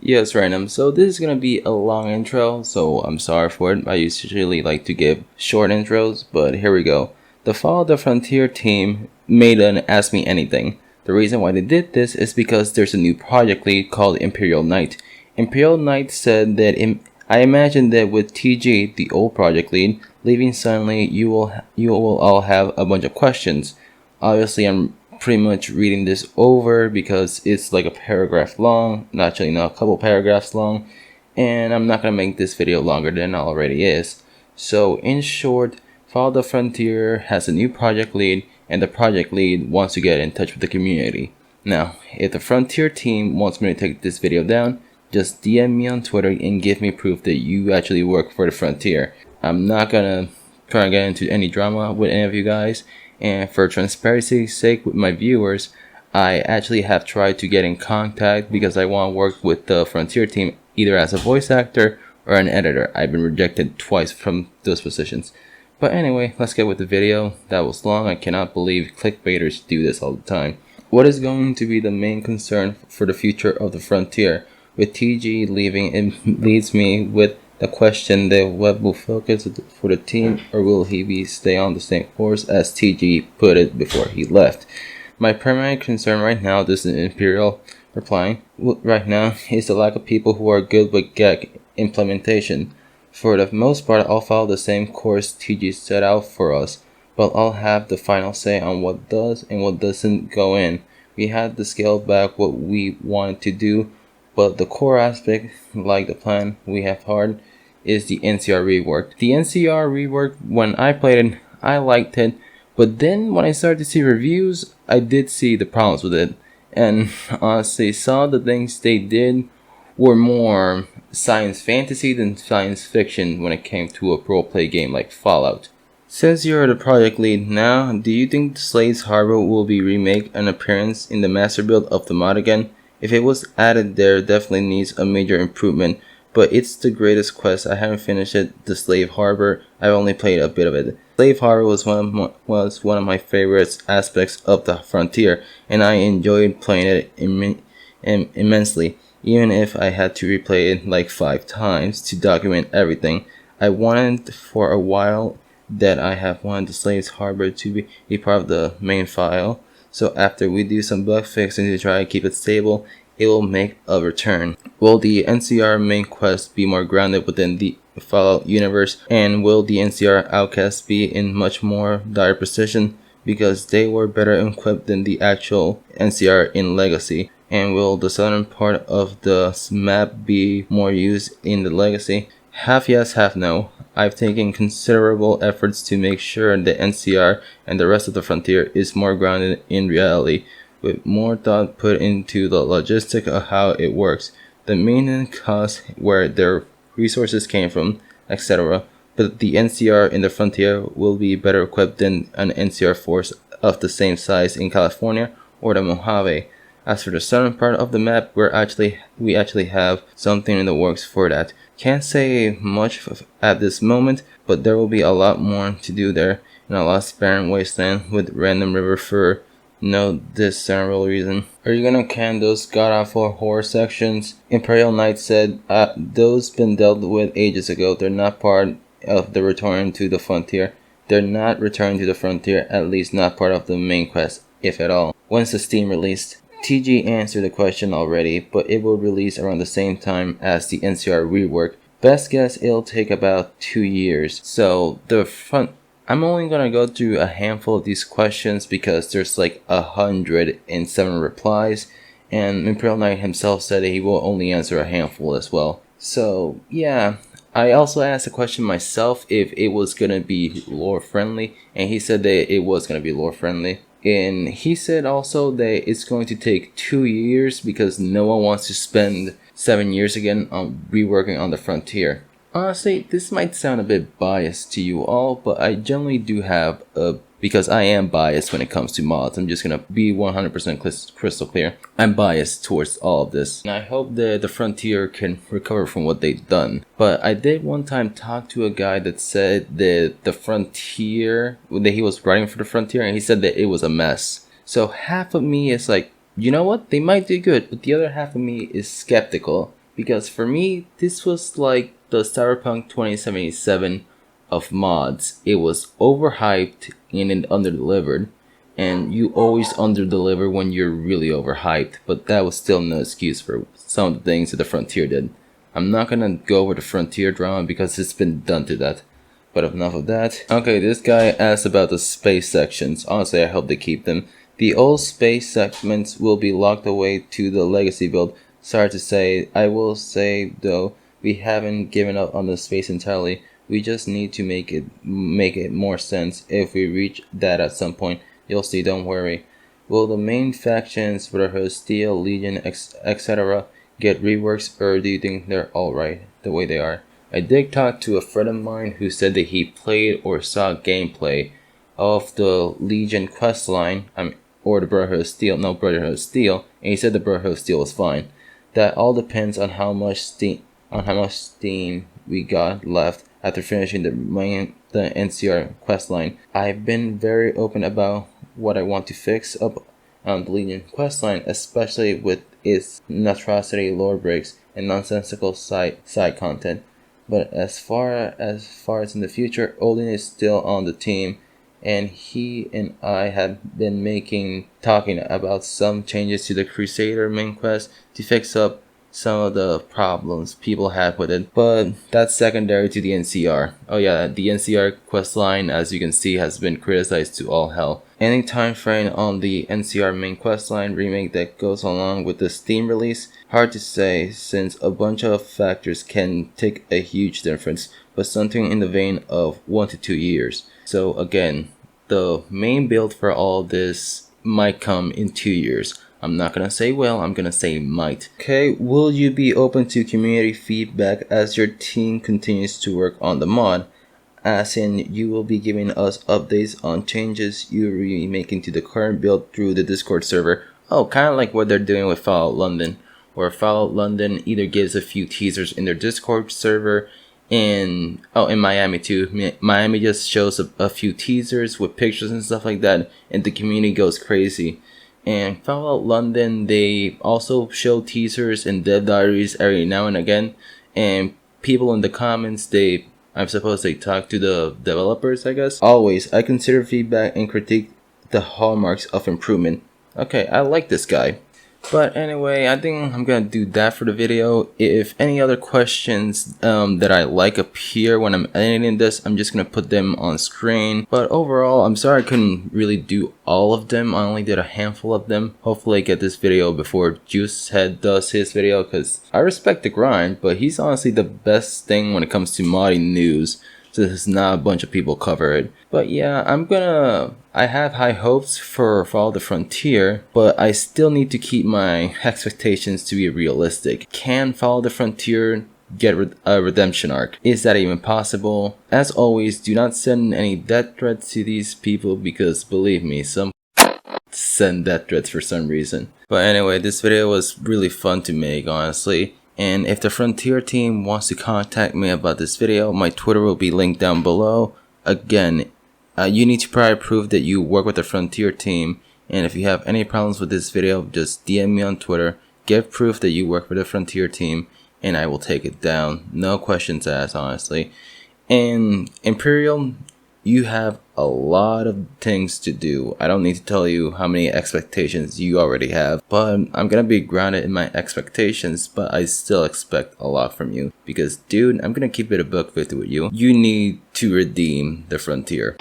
Yes, Random. So this is gonna be a long intro, so I'm sorry for it. I usually like to give short intros, but here we go. The Fall of the Frontier team made an Ask Me Anything. The reason why they did this is because there's a new project lead called Imperial Knight. Imperial Knight said that I imagine that with TG, the old project lead, leaving suddenly, you will all have a bunch of questions. Obviously, I'm pretty much reading this over because it's like a paragraph long, actually no, a couple paragraphs long, and I'm not gonna make this video longer than it already is. So in short, Follow the Frontier has a new project lead, and the project lead wants to get in touch with the community. Now, if the Frontier team wants me to take this video down, just DM me on Twitter and give me proof that you actually work for the Frontier. I'm not gonna try to get into any drama with any of you guys, and for transparency's sake with my viewers, I actually have tried to get in contact because I want to work with the Frontier team either as a voice actor or an editor. I've been rejected twice from those positions. But anyway, let's get with the video. That was long. I cannot believe clickbaiters do this all the time. What is going to be the main concern for the future of the Frontier? With TG leaving, it leaves me with the question that Webb will focus for the team, or will he stay on the same course as TG put it before he left? My primary concern right now, this is Imperial replying, right now is the lack of people who are good with GAG implementation. For the most part, I'll follow the same course TG set out for us, but I'll have the final say on what does and what doesn't go in. We had to scale back what we wanted to do, but the core aspect, like the plan we have hard, is the NCR rework. The NCR rework, when I played it, I liked it, but then when I started to see reviews, I did see the problems with it. And honestly, some of the things they did were more science fantasy than science fiction when it came to a roleplay game like Fallout. Since you're the project lead now, do you think the Slaves Harbor will be remake an appearance in the master build of the mod again? If it was added there, definitely needs a major improvement, but it's the greatest quest. I haven't finished it, the Slave Harbor. I've only played a bit of it. Slave Harbor was one of my favorite aspects of the Frontier, and I enjoyed playing it immensely, even if I had to replay it like 5 times to document everything. I wanted for a while that I have wanted the Slaves Harbor to be part of the main file. So after we do some bug fixing to try to keep it stable, it will make a return. Will the NCR main quest be more grounded within the Fallout universe? And will the NCR outcasts be in much more dire position because they were better equipped than the actual NCR in Legacy? And will the southern part of the map be more used in the Legacy? Half yes, half no. I've taken considerable efforts to make sure the NCR and the rest of the Frontier is more grounded in reality, with more thought put into the logistics of how it works, the maintenance costs, where their resources came from, etc. But the NCR in the Frontier will be better equipped than an NCR force of the same size in California or the Mojave. As for the southern part of the map, we actually have something in the works for that. Can't say much at this moment, but there will be a lot more to do there in a lost barren wasteland with random river for no discernible reason. Are you gonna can those god-awful horror sections? Imperial Knight said, those been dealt with ages ago. They're not part of the return to the Frontier. They're not returning to the Frontier, at least not part of the main quest, if at all. When's the Steam released? TG answered the question already, but it will release around the same time as the NCR rework. Best guess it'll take about 2 years. So I'm only gonna go through a handful of these questions because there's like 107 replies, and Imperial Knight himself said that he will only answer a handful as well. So yeah, I also asked a question myself if it was gonna be lore friendly, and he said that it was gonna be lore friendly. And he said also that it's going to take 2 years because no one wants to spend 7 years again on reworking on the Frontier. Honestly, this might sound a bit biased to you all, but I generally do have because I am biased when it comes to mods. I'm just gonna be 100% crystal clear. I'm biased towards all of this, and I hope that the Frontier can recover from what they've done. But I did one time talk to a guy that said that the Frontier, that he was writing for the Frontier, and he said that it was a mess. So half of me is like, you know what, they might do good, but the other half of me is skeptical. because for me, this was like the Cyberpunk 2077 of mods. It was overhyped and it underdelivered, and you always underdeliver when you're really overhyped, but that was still no excuse for some of the things that the Frontier did. I'm not gonna go over the Frontier drama because it's been done to that. But enough of that. Okay, this guy asked about the space sections. Honestly, I hope they keep them. The old space segments will be locked away to the legacy build. Sorry to say, I will say though, we haven't given up on the space entirely. We just need to make it more sense. If we reach that at some point, you'll see, don't worry. Will the main factions, Brotherhood, Steel, Legion, etc. get reworks, or do you think they're alright the way they are? I did talk to a friend of mine who said that he played or saw gameplay of the Legion questline, or the Brotherhood of Steel, and he said the Brotherhood of Steel was fine. That all depends on how much steam we got left after finishing the NCR questline. I've been very open about what I want to fix up on the Legion questline, especially with its atrocity lore breaks and nonsensical side content. But as far as in the future, Odin is still on the team, and he and I have been talking about some changes to the Crusader main quest to fix up some of the problems people had with it, but that's secondary to the NCR. Oh yeah, the NCR questline, as you can see, has been criticized to all hell. Any time frame on the NCR main questline remake that goes along with the Steam release? Hard to say, since a bunch of factors can take a huge difference, but something in the vein of 1 to 2 years. So again, the main build for all this might come in 2 years. I'm not gonna say will, I'm gonna say might. Okay, will you be open to community feedback as your team continues to work on the mod? As in, you will be giving us updates on changes you're making to the current build through the Discord server. Oh, kind of like what they're doing with Fallout London, where Fallout London either gives a few teasers in their Discord server, in Miami too. Miami just shows a few teasers with pictures and stuff like that, and the community goes crazy. And Fallout London, they also show teasers and dev diaries every now and again, and people in the comments, I suppose they talk to the developers, I guess. Always, I consider feedback and critique the hallmarks of improvement. Okay, I like this guy. But anyway, I think I'm gonna do that for the video. If any other questions that I like appear when I'm editing this, I'm just gonna put them on screen. But overall, I'm sorry I couldn't really do all of them. I only did a handful of them. Hopefully I get this video before Juicehead does his video, because I respect the grind, but he's honestly the best thing when it comes to modding news. So there's not a bunch of people cover it. But yeah, I have high hopes for Fall of the Frontier, but I still need to keep my expectations to be realistic. Can Fall of the Frontier get a redemption arc? Is that even possible? As always, do not send any death threats to these people, because believe me, some send death threats for some reason. But anyway, this video was really fun to make, honestly. And if the Frontier team wants to contact me about this video, my Twitter will be linked down below. Again, you need to probably prove that you work with the Frontier team. And if you have any problems with this video, just DM me on Twitter. Give proof that you work with the Frontier team, and I will take it down. No questions asked, honestly. And Imperial, you have a lot of things to do. I don't need to tell you how many expectations you already have, but I'm gonna be grounded in my expectations, but I still expect a lot from you, because dude, I'm gonna keep it a buck 50 with you. You need to redeem the Frontier.